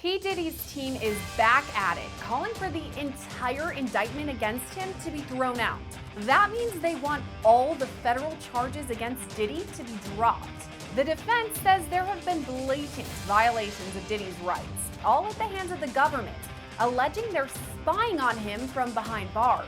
P. Diddy's team is back at it, calling for the entire indictment against him to be thrown out. That means they want all the federal charges against Diddy to be dropped. The defense says there have been blatant violations of Diddy's rights, all at the hands of the government, alleging they're spying on him from behind bars.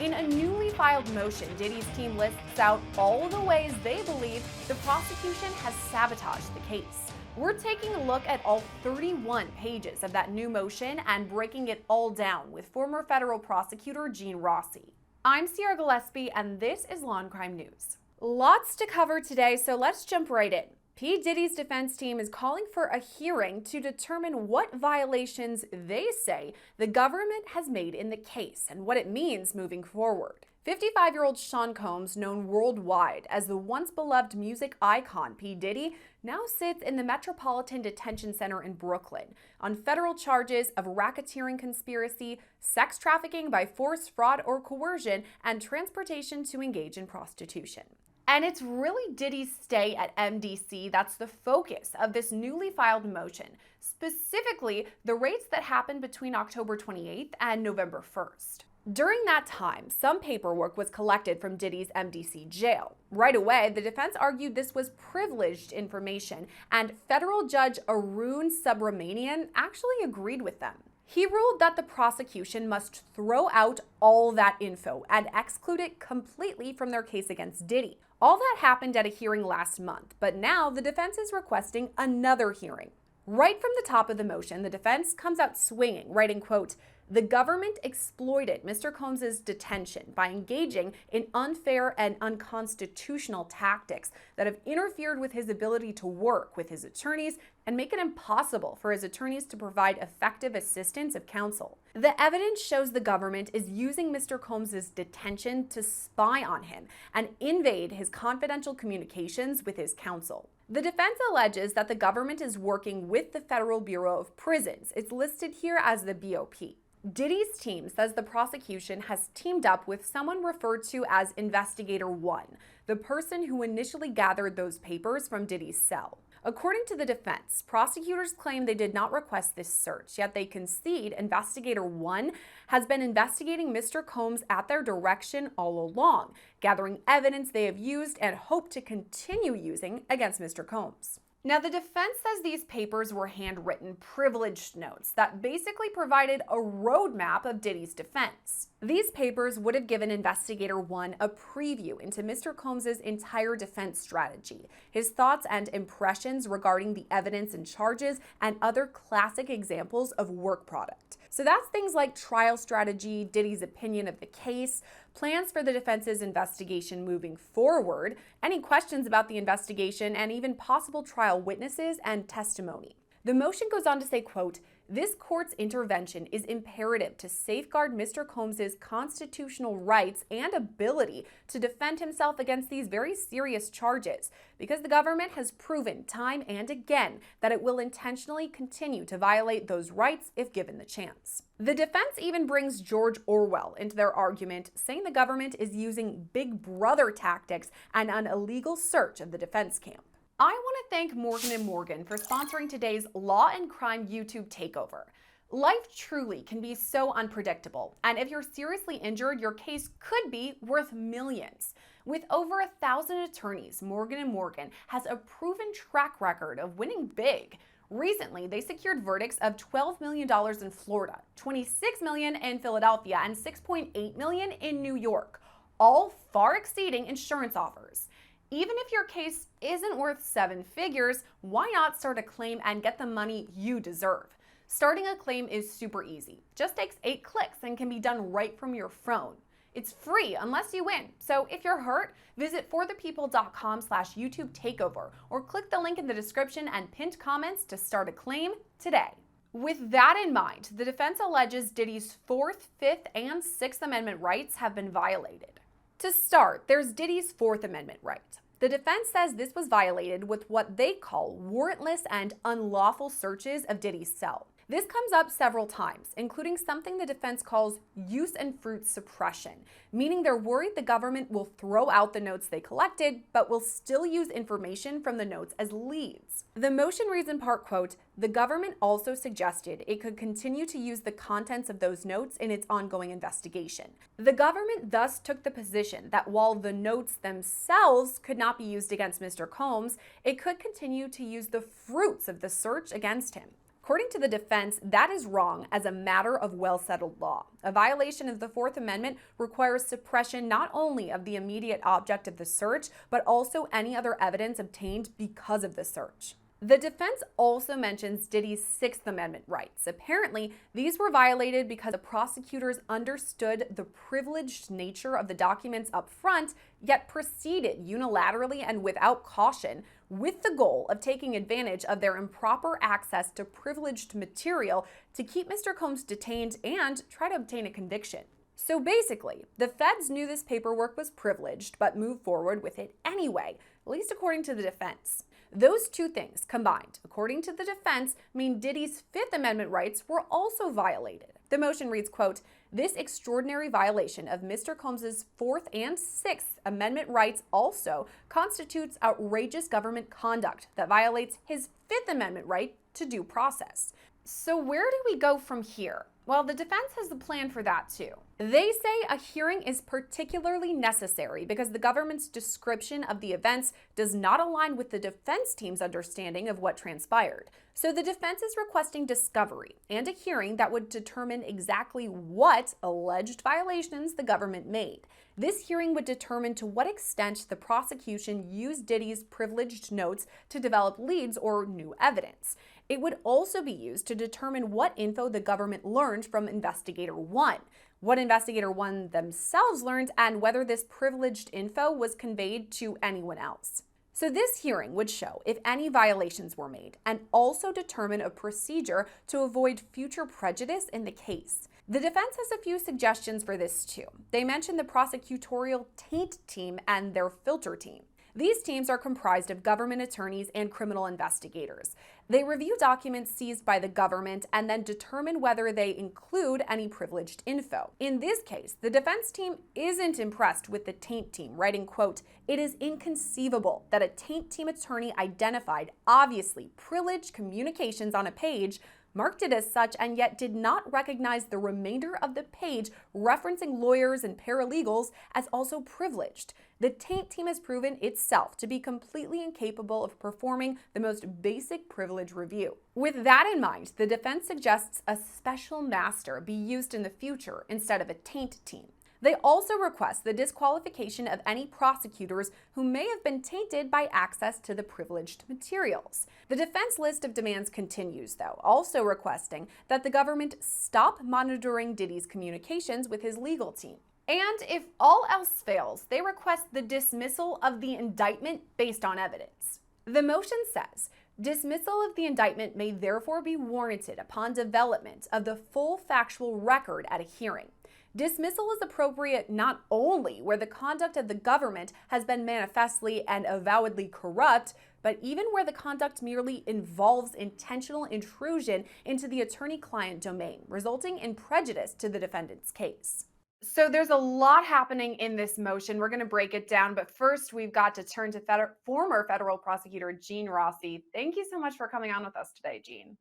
In a newly filed motion, Diddy's team lists out all the ways they believe the prosecution has sabotaged the case. We're taking a look at all 31 pages of that new motion and breaking it all down with former federal prosecutor Gene Rossi. I'm Gillespie, and this is Law&Crime News. Lots to cover today, so let's jump right in. P. Diddy's defense team is calling for a hearing to determine what violations they say the government has made in the case and what it means moving forward. 55-year-old Sean Combs, known worldwide as the once beloved music icon P. Diddy, now sits in the Metropolitan Detention Center in Brooklyn on federal charges of racketeering conspiracy, sex trafficking by force, fraud, or coercion, and transportation to engage in prostitution. And it's really Diddy's stay at MDC that's the focus of this newly filed motion, specifically the raids that happened between October 28th and November 1st. During that time, some paperwork was collected from Diddy's MDC jail. Right away, the defense argued this was privileged information, and federal judge Arun Subramanian actually agreed with them. He ruled that the prosecution must throw out all that info and exclude it completely from their case against Diddy. All that happened at a hearing last month, but now the defense is requesting another hearing. Right from the top of the motion, the defense comes out swinging, writing, quote, "The government exploited Mr. Combs' detention by engaging in unfair and unconstitutional tactics that have interfered with his ability to work with his attorneys and make it impossible for his attorneys to provide effective assistance of counsel. The evidence shows the government is using Mr. Combs' detention to spy on him and invade his confidential communications with his counsel." The defense alleges that the government is working with the Federal Bureau of Prisons. It's listed here as the BOP. Diddy's team says the prosecution has teamed up with someone referred to as Investigator 1, the person who initially gathered those papers from Diddy's cell. According to the defense, prosecutors claim they did not request this search, yet they concede Investigator 1 has been investigating Mr. Combs at their direction all along, gathering evidence they have used and hope to continue using against Mr. Combs. Now, the defense says these papers were handwritten privileged notes that basically provided a roadmap of Diddy's defense. These papers would have given Investigator 1 a preview into Mr. Combs' entire defense strategy, his thoughts and impressions regarding the evidence and charges, and other classic examples of work product. So that's things like trial strategy, Diddy's opinion of the case, plans for the defense's investigation moving forward, any questions about the investigation, and even possible trial witnesses and testimony. The motion goes on to say, quote, "This court's intervention is imperative to safeguard Mr. Combs' constitutional rights and ability to defend himself against these very serious charges, because the government has proven time and again that it will intentionally continue to violate those rights if given the chance." The defense even brings George Orwell into their argument, saying the government is using Big Brother tactics and an illegal search of the defense camp. I want to thank Morgan & Morgan for sponsoring today's Law&Crime YouTube takeover. Life truly can be so unpredictable, and if you're seriously injured, your case could be worth millions. With over 1,000 attorneys, Morgan & Morgan has a proven track record of winning big. Recently, they secured verdicts of $12 million in Florida, $26 million in Philadelphia, and $6.8 million in New York, all far exceeding insurance offers. Even if your case isn't worth 7 figures, why not start a claim and get the money you deserve? Starting a claim is super easy. Just takes 8 clicks and can be done right from your phone. It's free unless you win. So if you're hurt, visit forthepeople.com/YouTube takeover or click the link in the description and pinned comments to start a claim today. With that in mind, the defense alleges Diddy's 4th, 5th, and 6th Amendment rights have been violated. To start, there's Diddy's 4th Amendment right. The defense says this was violated with what they call warrantless and unlawful searches of Diddy's cell. This comes up several times, including something the defense calls use and fruit suppression, meaning they're worried the government will throw out the notes they collected, but will still use information from the notes as leads. The motion reads in part, quote, "The government also suggested it could continue to use the contents of those notes in its ongoing investigation." The government thus took the position that while the notes themselves could not be used against Mr. Combs, it could continue to use the fruits of the search against him. According to the defense, that is wrong as a matter of well-settled law. A violation of the Fourth Amendment requires suppression not only of the immediate object of the search, but also any other evidence obtained because of the search. The defense also mentions Diddy's Sixth Amendment rights. Apparently, these were violated because the prosecutors understood the privileged nature of the documents up front, yet proceeded unilaterally and without caution with the goal of taking advantage of their improper access to privileged material to keep Mr. Combs detained and try to obtain a conviction. So basically, the feds knew this paperwork was privileged, but moved forward with it anyway, at least according to the defense. Those two things combined, according to the defense, mean Diddy's Fifth Amendment rights were also violated. The motion reads, quote, "This extraordinary violation of Mr. Combs' Fourth and Sixth Amendment rights also constitutes outrageous government conduct that violates his Fifth Amendment right to due process." So where do we go from here? Well, the defense has a plan for that too. They say a hearing is particularly necessary because the government's description of the events does not align with the defense team's understanding of what transpired. So the defense is requesting discovery and a hearing that would determine exactly what alleged violations the government made. This hearing would determine to what extent the prosecution used Diddy's privileged notes to develop leads or new evidence. It would also be used to determine what info the government learned from Investigator 1, what Investigator 1 themselves learned, and whether this privileged info was conveyed to anyone else. So this hearing would show if any violations were made and also determine a procedure to avoid future prejudice in the case. The defense has a few suggestions for this too. They mention the prosecutorial taint team and their filter team. These teams are comprised of government attorneys and criminal investigators. They review documents seized by the government and then determine whether they include any privileged info. In this case, the defense team isn't impressed with the taint team, writing, quote, "It is inconceivable that a taint team attorney identified obviously privileged communications on a page, marked it as such, and yet did not recognize the remainder of the page referencing lawyers and paralegals as also privileged. The taint team has proven itself to be completely incapable of performing the most basic privilege review." With that in mind, the defense suggests a special master be used in the future instead of a taint team. They also request the disqualification of any prosecutors who may have been tainted by access to the privileged materials. The defense list of demands continues, though, also requesting that the government stop monitoring Diddy's communications with his legal team. And if all else fails, they request the dismissal of the indictment based on evidence. The motion says, "Dismissal of the indictment may therefore be warranted upon development of the full factual record at a hearing. Dismissal is appropriate not only where the conduct of the government has been manifestly and avowedly corrupt, but even where the conduct merely involves intentional intrusion into the attorney-client domain, resulting in prejudice to the defendant's case." So there's a lot happening in this motion. We're going to break it down, but first we've got to turn to former federal prosecutor Gene Rossi. Thank you so much for coming on with us today, Gene.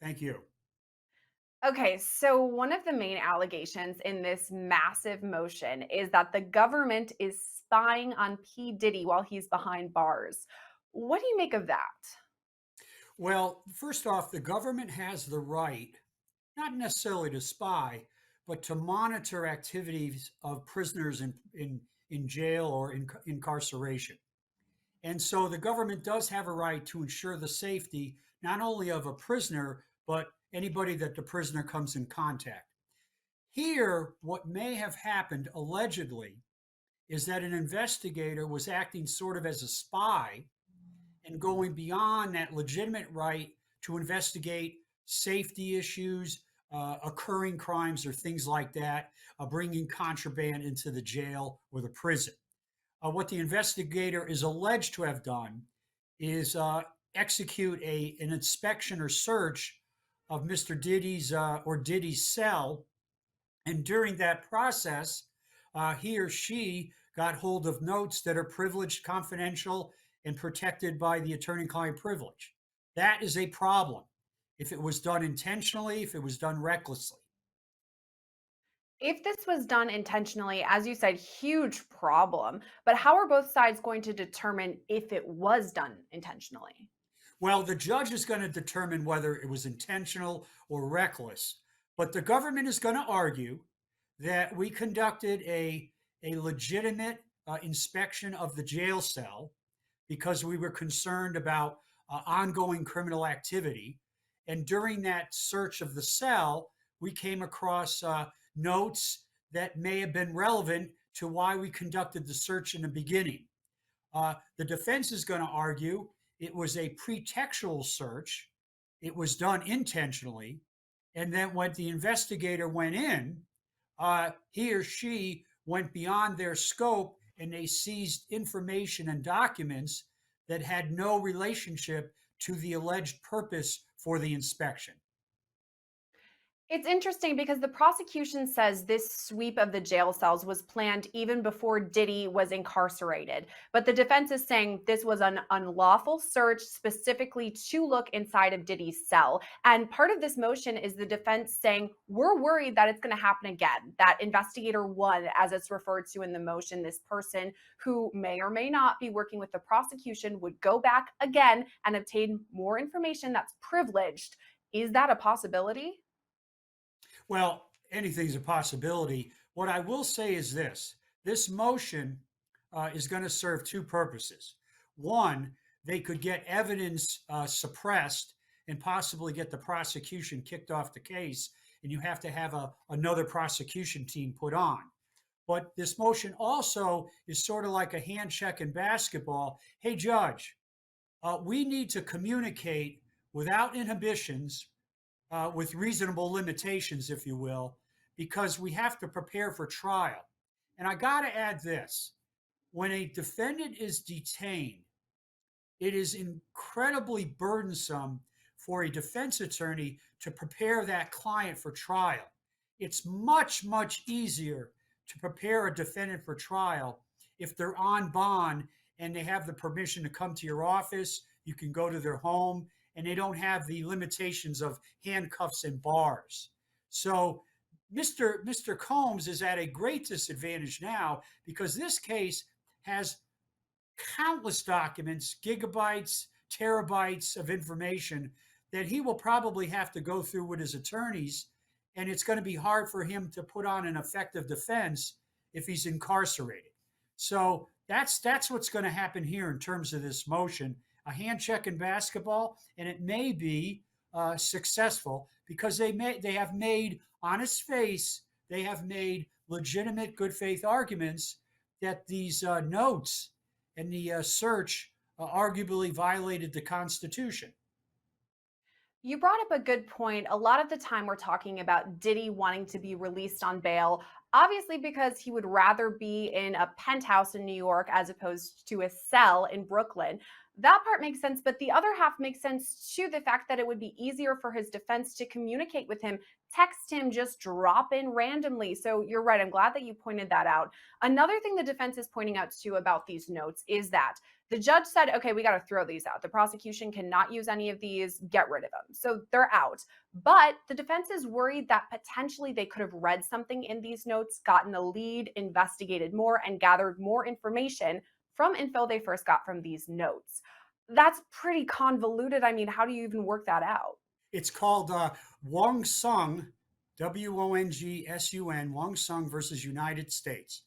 Thank you. Okay, so one of the main allegations in this massive motion is that the government is spying on P. Diddy while he's behind bars. What do you make of that? Well, first off, the government has the right, not necessarily to spy, but to monitor activities of prisoners in jail or in incarceration. And so the government does have a right to ensure the safety not only of a prisoner, but anybody that the prisoner comes in contact. Here, what may have happened allegedly is that an investigator was acting sort of as a spy and going beyond that legitimate right to investigate safety issues, occurring crimes, or things like that, bringing contraband into the jail or the prison. What the investigator is alleged to have done is execute an inspection or search of Mr. Diddy's or Diddy's cell. And during that process, he or she got hold of notes that are privileged, confidential, and protected by the attorney-client privilege. That is a problem if it was done intentionally, if it was done recklessly. If this was done intentionally, as you said, huge problem. But how are both sides going to determine if it was done intentionally? Well, the judge is going to determine whether it was intentional or reckless, but the government is going to argue that we conducted a legitimate inspection of the jail cell because we were concerned about ongoing criminal activity. And during that search of the cell, we came across notes that may have been relevant to why we conducted the search in the beginning. The defense is going to argue it was a pretextual search, it was done intentionally, and then when the investigator went in, he or she went beyond their scope and they seized information and documents that had no relationship to the alleged purpose for the inspection. It's interesting because the prosecution says this sweep of the jail cells was planned even before Diddy was incarcerated. But the defense is saying this was an unlawful search specifically to look inside of Diddy's cell. And part of this motion is the defense saying, we're worried that it's going to happen again. That investigator one, as it's referred to in the motion, this person who may or may not be working with the prosecution, would go back again and obtain more information that's privileged. Is that a possibility? Well, anything's a possibility. What I will say is this motion is going to serve two purposes. One, they could get evidence suppressed and possibly get the prosecution kicked off the case, and you have to have another prosecution team put on. But this motion also is sort of like a hand check in basketball. Hey, judge, we need to communicate without inhibitions, with reasonable limitations, if you will, because we have to prepare for trial. And I got to add this: when a defendant is detained, it is incredibly burdensome for a defense attorney to prepare that client for trial. It's much, much easier to prepare a defendant for trial if they're on bond and they have the permission to come to your office. You can go to their home and they don't have the limitations of handcuffs and bars. So Mr. Combs is at a great disadvantage now because this case has countless documents, gigabytes, terabytes of information that he will probably have to go through with his attorneys. And it's going to be hard for him to put on an effective defense if he's incarcerated. So that's what's going to happen here in terms of this motion. A hand check in basketball, and it may be successful because they have made honest face, they have made legitimate good faith arguments that these notes and the search arguably violated the Constitution. You brought up a good point. A lot of the time, we're talking about Diddy wanting to be released on bail, obviously, because he would rather be in a penthouse in New York as opposed to a cell in Brooklyn. That part makes sense, but the other half makes sense too, the fact that it would be easier for his defense to communicate with him, text him, just drop in randomly. So you're right. I'm glad that you pointed that out. Another thing the defense is pointing out too about these notes is that the judge said, okay, we got to throw these out. The prosecution cannot use any of these, get rid of them. So they're out. But the defense is worried that potentially they could have read something in these notes, gotten a lead, investigated more, and gathered more information from info they first got from these notes. That's pretty convoluted. I mean, how do you even work that out? It's called Wong Sung, Wongsun, Wong Sung versus United States.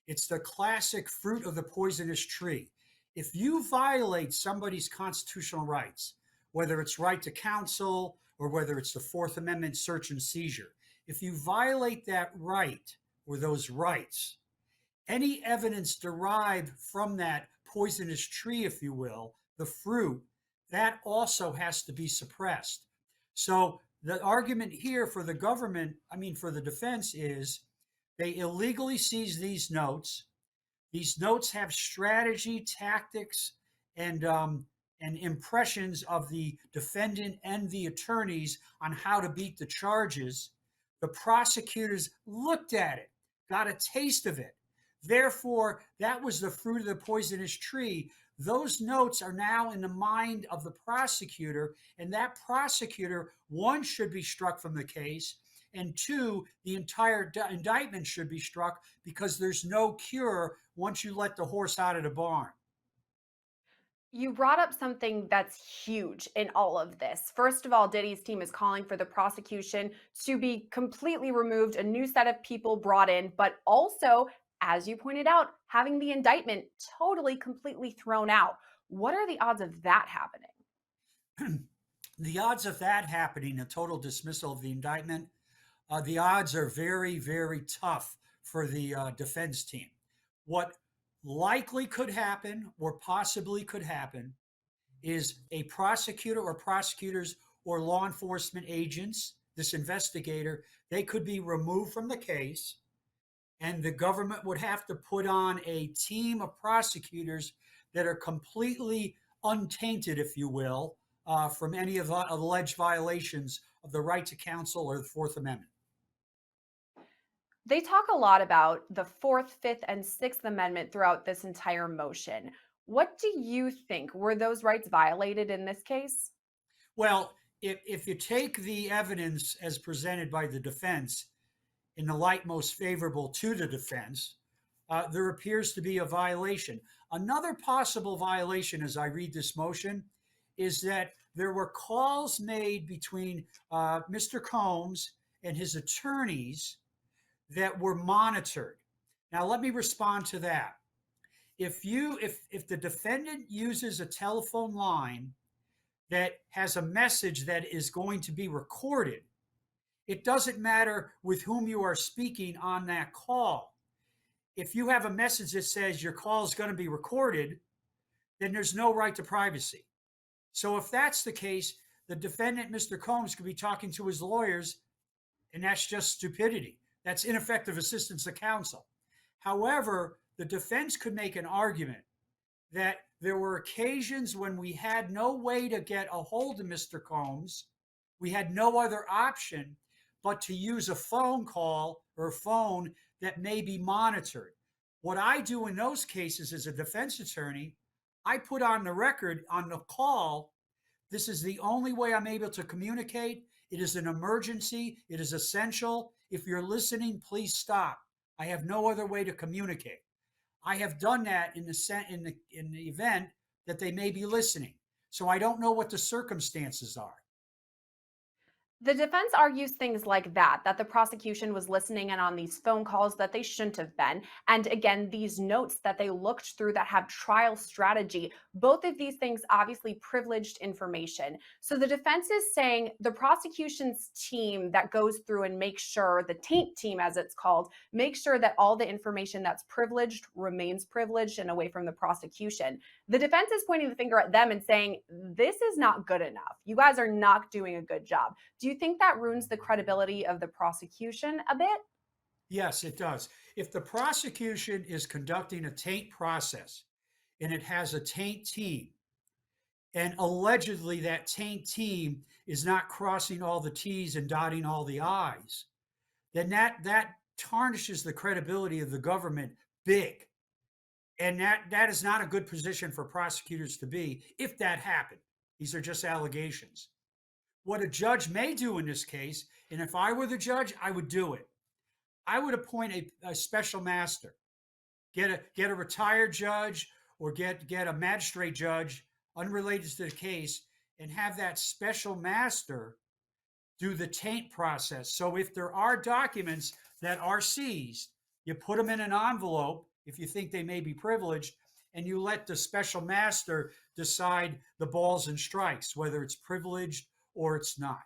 It's the classic fruit of the poisonous tree. If you violate somebody's constitutional rights, whether it's right to counsel or whether it's the Fourth Amendment search and seizure, if you violate that right or those rights, any evidence derived from that poisonous tree, if you will, the fruit, that also has to be suppressed. So the argument here for the government, I mean, for the defense, is they illegally seized these notes. These notes have strategy, tactics, and and impressions of the defendant and the attorneys on how to beat the charges, the prosecutors looked at it, got a taste of it. Therefore, that was the fruit of the poisonous tree. Those notes are now in the mind of the prosecutor, and that prosecutor, one, should be struck from the case, and two, the entire indictment should be struck because there's no cure once you let the horse out of the barn. You brought up something that's huge in all of this. First of all, Diddy's team is calling for the prosecution to be completely removed, a new set of people brought in, but also, as you pointed out, having the indictment totally, completely thrown out. What are the odds of that happening? The odds of that happening, a total dismissal of the indictment, the odds are very, very tough for the defense team. What likely could happen, or possibly could happen, is a prosecutor or prosecutors or law enforcement agents, this investigator, they could be removed from the case, and the government would have to put on a team of prosecutors that are completely untainted, if you will, from any of the alleged violations of the right to counsel or the Fourth Amendment. They talk a lot about the Fourth, Fifth, and Sixth Amendment throughout this entire motion. What do you think? Were those rights violated in this case? Well, if you take the evidence as presented by the defense in the light most favorable to the defense, there appears to be a violation. Another possible violation, as I read this motion, is that there were calls made between Mr. Combs and his attorneys that were monitored. Now, let me respond to that. If the defendant uses a telephone line that has a message that is going to be recorded, it doesn't matter with whom you are speaking on that call. If you have a message that says your call is going to be recorded, then there's no right to privacy. So if that's the case, the defendant, Mr. Combs, could be talking to his lawyers, and that's just stupidity. That's ineffective assistance of counsel. However, the defense could make an argument that there were occasions when we had no way to get a hold of Mr. Combs. We had no other option but to use a phone call or phone that may be monitored. What I do in those cases as a defense attorney, I put on the record on the call, this is the only way I'm able to communicate. It is an emergency. It is essential. If you're listening, please stop. I have no other way to communicate. I have done that in the event that they may be listening. So I don't know what the circumstances are. The defense argues things like that the prosecution was listening in on these phone calls that they shouldn't have been. And again, these notes that they looked through that have trial strategy, both of these things obviously privileged information. So the defense is saying the prosecution's team that goes through and makes sure, the taint team as it's called, makes sure that all the information that's privileged remains privileged and away from the prosecution. The defense is pointing the finger at them and saying, this is not good enough. You guys are not doing a good job. Do you think that ruins the credibility of the prosecution a bit? Yes, it does. If the prosecution is conducting a taint process and it has a taint team, and allegedly that taint team is not crossing all the T's and dotting all the I's, then that tarnishes the credibility of the government big. And that is not a good position for prosecutors to be if that happened. These are just allegations. What a judge may do in this case, and if I were the judge, I would do it. I would appoint a special master, get a retired judge or get a magistrate judge unrelated to the case, and have that special master do the taint process. So if there are documents that are seized, you put them in an envelope if you think they may be privileged, and you let the special master decide the balls and strikes, whether it's privileged or it's not.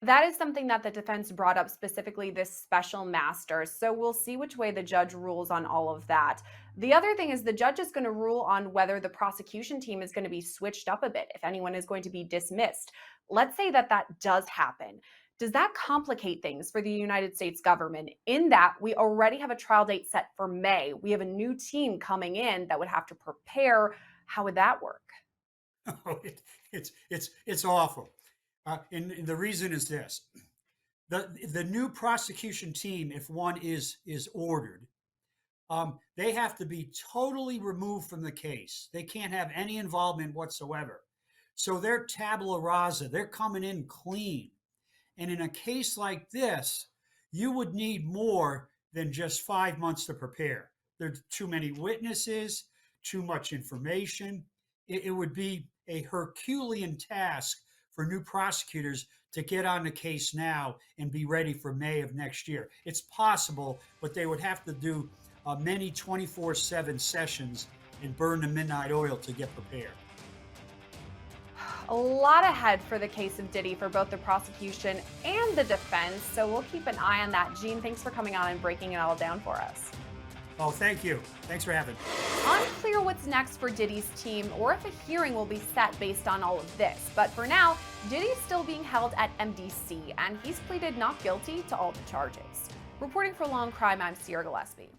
That is something that the defense brought up, specifically this special master. So we'll see which way the judge rules on all of that. The other thing is the judge is going to rule on whether the prosecution team is going to be switched up a bit, if anyone is going to be dismissed. Let's say that does happen. Does that complicate things for the United States government in that we already have a trial date set for May? We have a new team coming in that would have to prepare. How would that work? Oh, it's awful. And the reason is this: the new prosecution team, if one is ordered, they have to be totally removed from the case. They can't have any involvement whatsoever. So they're tabula rasa. They're coming in clean. And in a case like this, you would need more than just 5 months to prepare. There's too many witnesses, too much information. It would be a Herculean task for new prosecutors to get on the case now and be ready for May of next year. It's possible, but they would have to do many 24/7 sessions and burn the midnight oil to get prepared. A lot ahead for the case of Diddy for both the prosecution and the defense, so we'll keep an eye on that. Gene, thanks for coming on and breaking it all down for us. Oh, thank you. Thanks for having me. Unclear what's next for Diddy's team or if a hearing will be set based on all of this. But for now, Diddy's still being held at MDC, and he's pleaded not guilty to all the charges. Reporting for Law&Crime, I'm Gillespie.